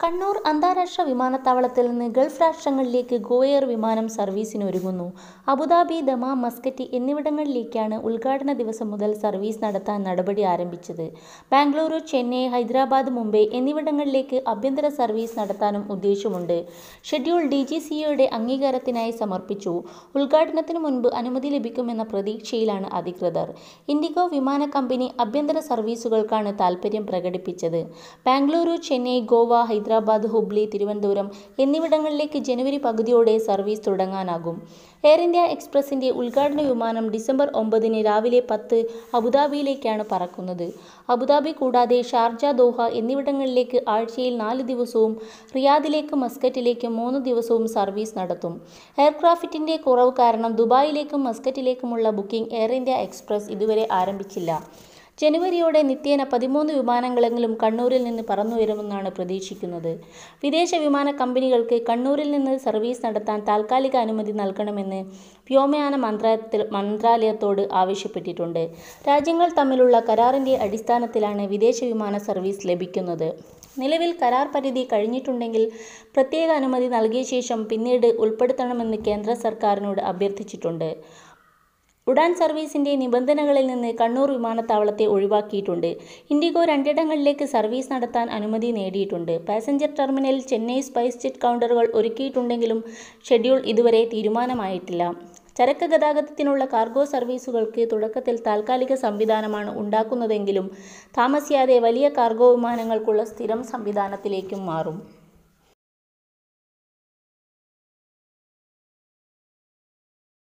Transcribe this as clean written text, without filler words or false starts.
കണ്ണൂർ അന്താരാഷ്ട്ര വിമാനത്താവളത്തിൽ നിന്ന് ഗൾഫ് രാഷ്ട്രങ്ങളിലേക്ക് ഗോ എയർ വിമാനം സർവീസിനൊരുങ്ങുന്നു. അബുദാബി, ദമാം, മസ്കറ്റ് എന്നിവിടങ്ങളിലേക്കാണ് ഉദ്ഘാടന ദിവസം മുതൽ സർവീസ് നടത്താൻ നടപടി ആരംഭിച്ചത്. ബാംഗ്ലൂരു, ചെന്നൈ, ഹൈദരാബാദ്, മുംബൈ എന്നിവിടങ്ങളിലേക്ക് ആഭ്യന്തര സർവീസ് നടത്താനും ഉദ്ദേശമുണ്ട്. ഷെഡ്യൂൾ DGCAയുടെ അംഗീകാരത്തിനായി സമർപ്പിച്ചു. ഉദ്ഘാടനത്തിനു മുൻപ് അനുമതി ലഭിക്കുമെന്ന പ്രതീക്ഷയിലാണ് അധികൃതർ. ഇൻഡിഗോ വിമാന കമ്പനി ആഭ്യന്തര സർവീസുകൾക്കാണ് താൽപര്യം പ്രകടിപ്പിച്ചത്. ബാംഗ്ലൂരു, ചെന്നൈ, ഗോവ, ഹൈദരാബാദ്, ഹുബ്ലി, തിരുവനന്തപുരം എന്നിവിടങ്ങളിലേക്ക് ജനുവരി പകുതിയോടെ സർവീസ് തുടങ്ങാനാകും. എയർ ഇന്ത്യ എക്സ്പ്രസിന്റെ ഉദ്ഘാടന വിമാനം ഡിസംബർ 9 രാവിലെ 10 അബുദാബിയിലേക്കാണ് പറക്കുന്നത്. അബുദാബി കൂടാതെ ഷാർജ, ദോഹ എന്നിവിടങ്ങളിലേക്ക് ആഴ്ചയിൽ 4 ദിവസവും റിയാദിലേക്കും മസ്കറ്റിലേക്കും 3 ദിവസവും സർവീസ് നടത്തും. എയർക്രാഫ്റ്റിന്റെ കുറവ് കാരണം ദുബായിലേക്കും മസ്കറ്റിലേക്കുമുള്ള ബുക്കിംഗ് എയർ ഇന്ത്യ എക്സ്പ്രസ് ഇതുവരെ ആരംഭിച്ചില്ല. ജനുവരിയോടെ നിത്യേന 13 വിമാനങ്ങളെങ്കിലും കണ്ണൂരിൽ നിന്ന് പറന്നുയരുമെന്നാണ് പ്രതീക്ഷിക്കുന്നത്. വിദേശ വിമാന കമ്പനികൾക്ക് കണ്ണൂരിൽ നിന്ന് സർവീസ് നടത്താൻ താൽക്കാലിക അനുമതി നൽകണമെന്ന് വ്യോമയാന മന്ത്രാലയത്തോട് ആവശ്യപ്പെട്ടിട്ടുണ്ട്. രാജ്യങ്ങൾ തമ്മിലുള്ള കരാറിന്റെ അടിസ്ഥാനത്തിലാണ് വിദേശ വിമാന സർവീസ് ലഭിക്കുന്നത്. നിലവിൽ കരാർ പരിധി കഴിഞ്ഞിട്ടുണ്ടെങ്കിൽ പ്രത്യേക അനുമതി നൽകിയ ശേഷം പിന്നീട് ഉൾപ്പെടുത്തണമെന്ന് കേന്ദ്ര സർക്കാരിനോട് അഭ്യർത്ഥിച്ചിട്ടുണ്ട്. ഉഡാൻ സർവീസിന്റെ നിബന്ധനകളിൽ നിന്ന് കണ്ണൂർ വിമാനത്താവളത്തെ ഒഴിവാക്കിയിട്ടുണ്ട്. ഇൻഡിഗോ 2 ഇടങ്ങളിലേക്ക് സർവീസ് നടത്താൻ അനുമതി നേടിയിട്ടുണ്ട്. പാസഞ്ചർ ടെർമിനലിൽ ചെന്നൈ സ്പൈസ് ജെറ്റ് കൗണ്ടറുകൾ ഒരുക്കിയിട്ടുണ്ടെങ്കിലും ഷെഡ്യൂൾ ഇതുവരെ തീരുമാനമായിട്ടില്ല. ചരക്ക് ഗതാഗതത്തിനുള്ള കാർഗോ സർവീസുകൾക്ക് തുടക്കത്തിൽ താൽക്കാലിക സംവിധാനമാണ് ഉണ്ടാക്കുന്നതെങ്കിലും താമസിയാതെ വലിയ കാർഗോ വിമാനങ്ങൾക്കുള്ള സ്ഥിരം സംവിധാനത്തിലേക്കും മാറും.